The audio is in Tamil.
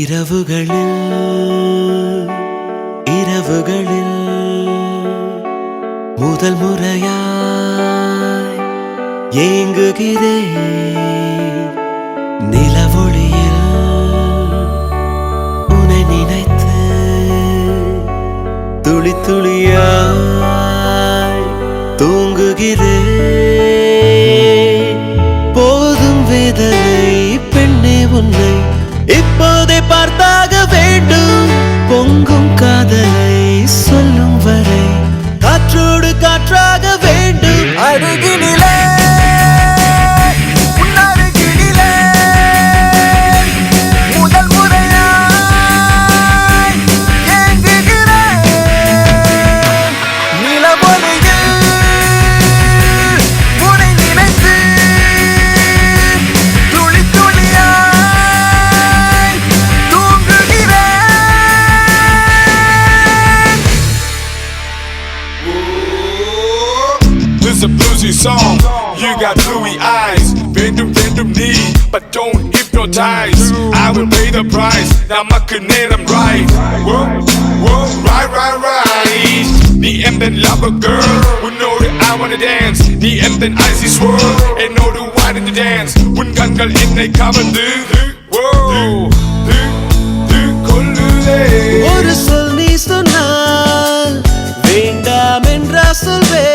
இரவுகளில் முதல் முறையாய் ஏங்குகிறேன். நிலவொளியில் உன்னை நினைத்து துளி துளியாய் தூங்குகிறேன். போதும் வேதனை பெண்ணே, உன்னை இப்போதே பார்த்தாக வேண்டும். பொங்கும் காதலை சொல்லும் வரை காற்றோடு காற்றாக வேண்டும். அருகினிலே உன்னருகினிலே முதல் முறையாய் ஏங்குகிறேன். நிலவொளியில் உன்னை நினைத்து துளி துளியாய் தூங்குகிறேன். This a bluesy song, you got bluey eyes. Vendum knee, but don't hypnotize. I will pay the price, now I'm right. Whoa, whoa, right. Ni emden love a girl, who know that I wanna dance. Ni emden icy swirl, and know the wine to dance. Wun gangal in they kavandu. Whoa, ஒரு சொல் நீ சொன்னால் வேண்டாம் என்றா சொல்வே.